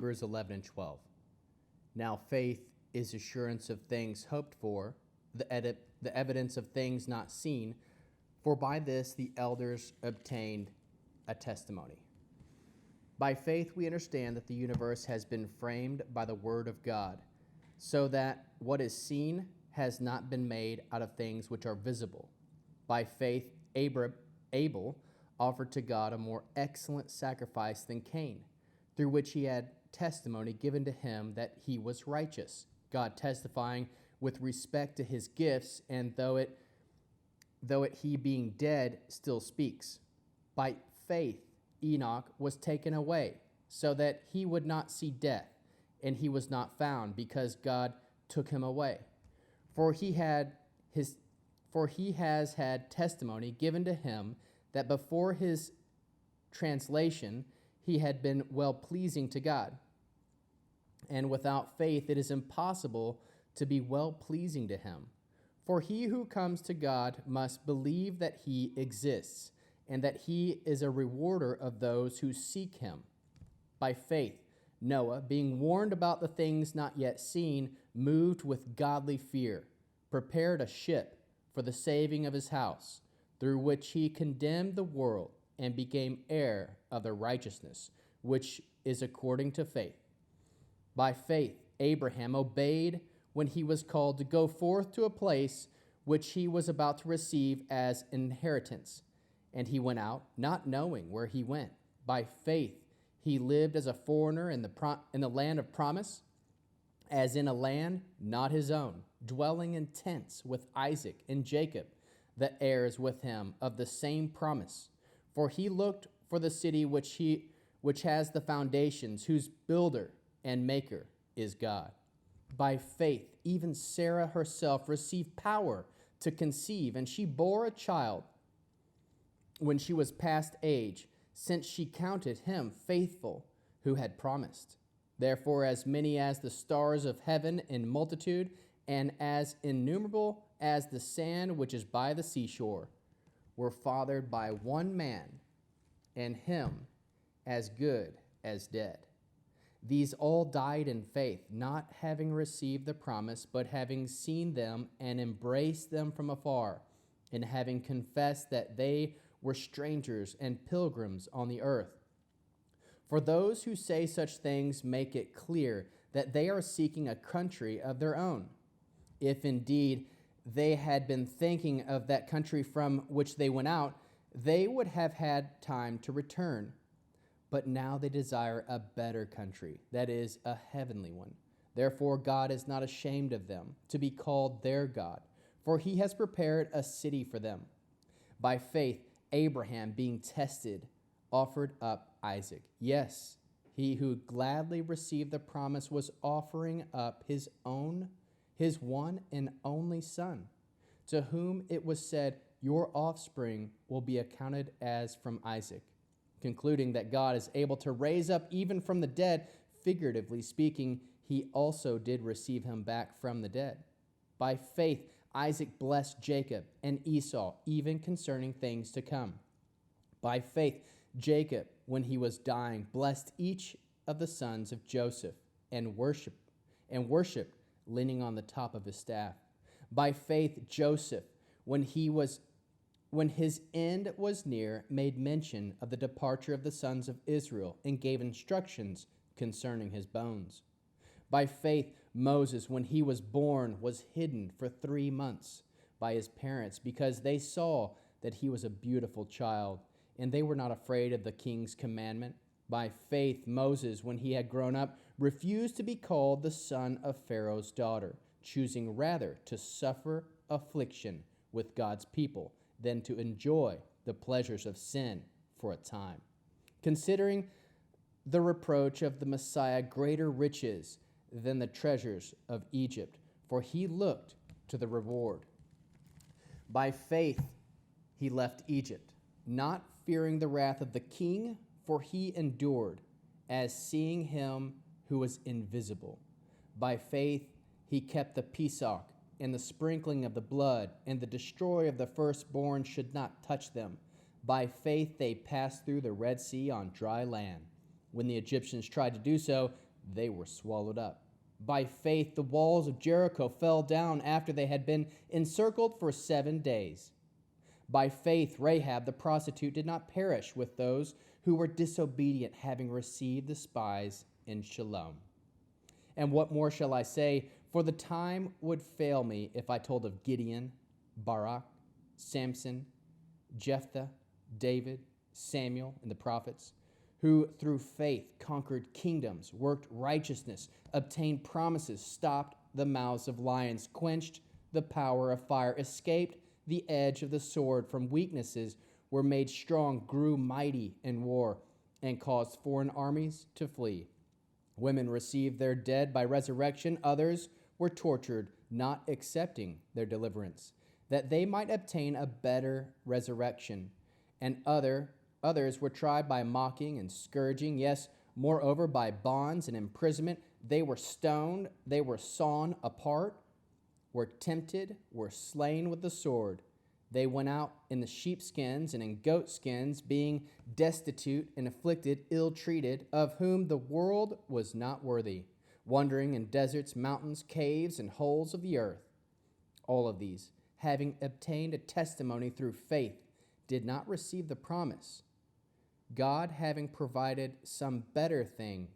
Hebrews 11 and 12. Now faith is assurance of things hoped for, the evidence of things not seen, for by this the elders obtained a testimony. By faith we understand that the universe has been framed by the word of God, so that what is seen has not been made out of things which are visible. By faith Abel offered to God a more excellent sacrifice than Cain, through which he had testimony given to him that he was righteous, God testifying with respect to his gifts, and though it he being dead still speaks. By faith Enoch was taken away, so that he would not see death, and he was not found, because God took him away. For he has had testimony given to him that before his translation he had been well-pleasing to God. And without faith it is impossible to be well-pleasing to him. For he who comes to God must believe that he exists, and that he is a rewarder of those who seek him. By faith Noah, being warned about the things not yet seen, moved with godly fear, prepared a ship for the saving of his house, through which he condemned the world and became heir of the righteousness, which is according to faith. By faith Abraham obeyed when he was called to go forth to a place which he was about to receive as inheritance. And he went out, not knowing where he went. By faith he lived as a foreigner in the land of promise, as in a land not his own, dwelling in tents with Isaac and Jacob, the heirs with him of the same promise. For he looked for the city which has the foundations, whose builder and maker is God. By faith even Sarah herself received power to conceive, and she bore a child when she was past age, since she counted him faithful who had promised. Therefore, as many as the stars of heaven in multitude, and as innumerable as the sand which is by the seashore, were fathered by one man, and him as good as dead. These all died in faith, not having received the promise, but having seen them and embraced them from afar, and having confessed that they were strangers and pilgrims on the earth. For those who say such things make it clear that they are seeking a country of their own. If indeed they had been thinking of that country from which they went out, they would have had time to return. But now they desire a better country, that is, a heavenly one. Therefore God is not ashamed of them, to be called their God, for he has prepared a city for them. By faith Abraham, being tested, offered up Isaac. Yes, he who gladly received the promise was offering up his one and only son, to whom it was said, "Your offspring will be accounted as from Isaac," concluding that God is able to raise up even from the dead. Figuratively speaking, he also did receive him back from the dead. By faith Isaac blessed Jacob and Esau, even concerning things to come. By faith Jacob, when he was dying, blessed each of the sons of Joseph, and worshipped, leaning on the top of his staff. By faith Joseph, when his end was near, made mention of the departure of the sons of Israel, and gave instructions concerning his bones. By faith Moses, when he was born, was hidden for 3 months by his parents, because they saw that he was a beautiful child, and they were not afraid of the king's commandment. By faith Moses, when he had grown up, refused to be called the son of Pharaoh's daughter, choosing rather to suffer affliction with God's people than to enjoy the pleasures of sin for a time, considering the reproach of the Messiah greater riches than the treasures of Egypt, for he looked to the reward. By faith he left Egypt, not fearing the wrath of the king, for he endured as seeing him who was invisible. By faith he kept the Pesach, and the sprinkling of the blood, and the destroyer of the firstborn should not touch them. By faith they passed through the Red Sea on dry land. When the Egyptians tried to do so, they were swallowed up. By faith, the walls of Jericho fell down after they had been encircled for 7 days. By faith, Rahab the prostitute did not perish with those who were disobedient, having received the spies in Shalom. And what more shall I say? For the time would fail me if I told of Gideon, Barak, Samson, Jephthah, David, Samuel, and the prophets, who through faith conquered kingdoms, worked righteousness, obtained promises, stopped the mouths of lions, quenched the power of fire, escaped the edge of the sword, from weaknesses were made strong, grew mighty in war, and caused foreign armies to flee. Women received their dead by resurrection. Others were tortured, not accepting their deliverance, that they might obtain a better resurrection. And others were tried by mocking and scourging, yes, moreover by bonds and imprisonment. They were stoned, they were sawn apart, were tempted, were slain with the sword. They went out in the sheepskins and in goatskins, being destitute and afflicted, ill-treated, of whom the world was not worthy, wandering in deserts, mountains, caves, and holes of the earth. All of these, having obtained a testimony through faith, did not receive the promise, God having provided some better thing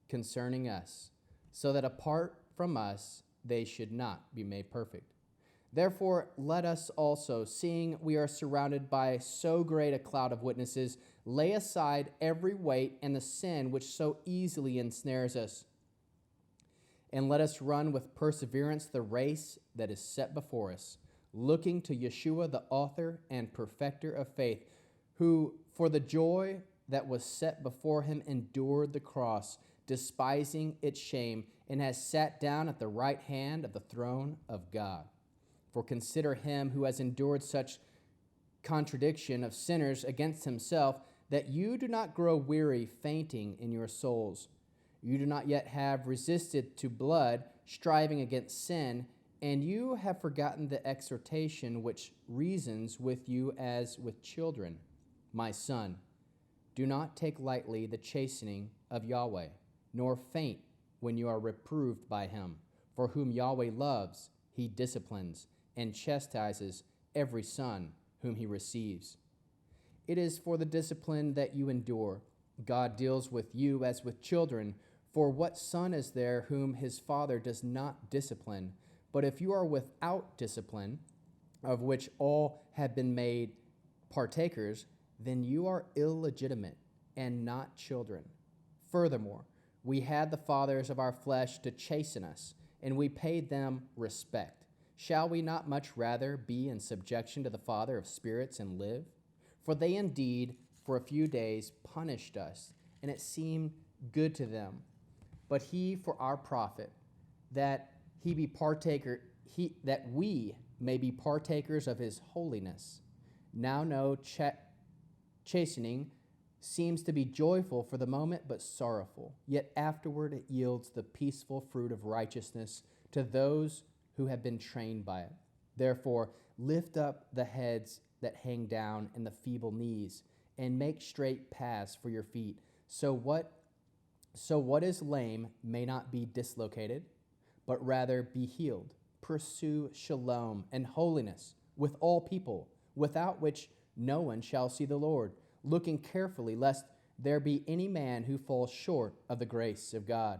concerning us, so that apart from us they should not be made perfect. Therefore, let us also, seeing we are surrounded by so great a cloud of witnesses, lay aside every weight and the sin which so easily ensnares us. And let us run with perseverance the race that is set before us, looking to Yeshua, the author and perfecter of faith, who, for the joy that was set before him, endured the cross, despising its shame, and has sat down at the right hand of the throne of God. For consider him who has endured such contradiction of sinners against himself, that you do not grow weary, fainting in your souls. You do not yet have resisted to blood, striving against sin, and you have forgotten the exhortation which reasons with you as with children. My son, do not take lightly the chastening of Yahweh, nor faint when you are reproved by him. For whom Yahweh loves, he disciplines and chastises every son whom he receives. It is for the discipline that you endure. God deals with you as with children. For what son is there whom his father does not discipline? But if you are without discipline, of which all have been made partakers, then you are illegitimate and not children. Furthermore, we had the fathers of our flesh to chasten us, and we paid them respect. Shall we not much rather be in subjection to the Father of spirits and live? For they indeed for a few days punished us, and it seemed good to them. But he for our profit, that that we may be partakers of his holiness. Now no chastening seems to be joyful for the moment, but sorrowful. Yet afterward it yields the peaceful fruit of righteousness to those who have been trained by it. Therefore, lift up the heads that hang down and the feeble knees, and make straight paths for your feet. So what is lame may not be dislocated, but rather be healed. Pursue shalom and holiness with all people, without which no one shall see the Lord, looking carefully lest there be any man who falls short of the grace of God,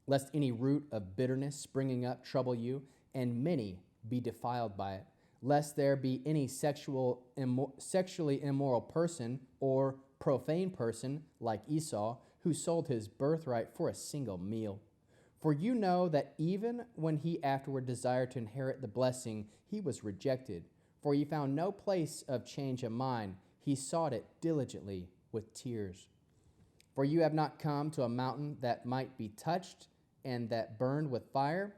lest any root of bitterness springing up trouble you, and many be defiled by it, lest there be any sexually immoral person or profane person like Esau, who sold his birthright for a single meal. For you know that even when he afterward desired to inherit the blessing, he was rejected. For he found no place of change of mind. He sought it diligently with tears. For you have not come to a mountain that might be touched and that burned with fire,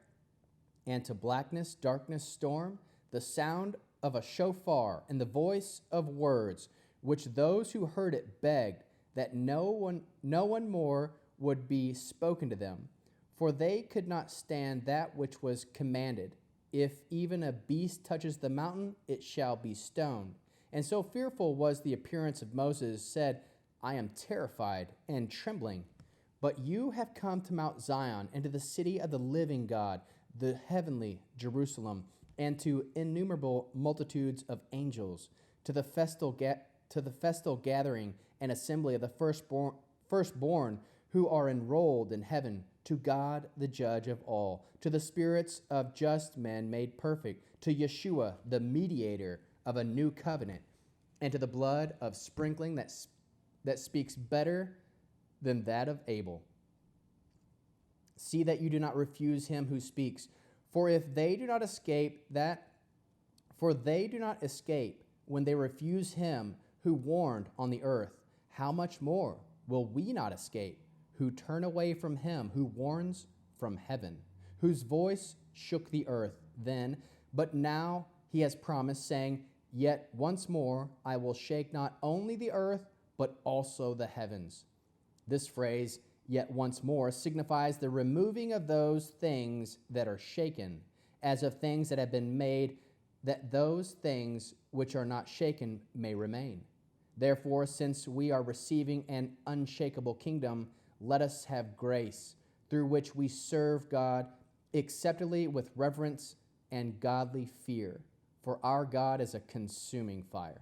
and to blackness, darkness, storm, the sound of a shofar and the voice of words, which those who heard it begged that no one more would be spoken to them. For they could not stand that which was commanded. If even a beast touches the mountain, it shall be stoned. And so fearful was the appearance of Moses, said, I am terrified and trembling. But you have come to Mount Zion, and to the city of the living God, the heavenly Jerusalem, and to innumerable multitudes of angels, to the festal gathering and assembly of the firstborn who are enrolled in heaven, to God the judge of all, to the spirits of just men made perfect, to Yeshua the mediator of a new covenant, and to the blood of sprinkling that speaks better than that of Abel. See that you do not refuse him who speaks, for they do not escape when they refuse him who warned on the earth. How much more will we not escape, who turn away from him who warns from heaven, whose voice shook the earth then, but now he has promised, saying, Yet once more I will shake not only the earth, but also the heavens. This phrase, yet once more, signifies the removing of those things that are shaken, as of things that have been made, that those things which are not shaken may remain. Therefore, since we are receiving an unshakable kingdom, let us have grace, through which we serve God acceptably with reverence and godly fear. For our God is a consuming fire.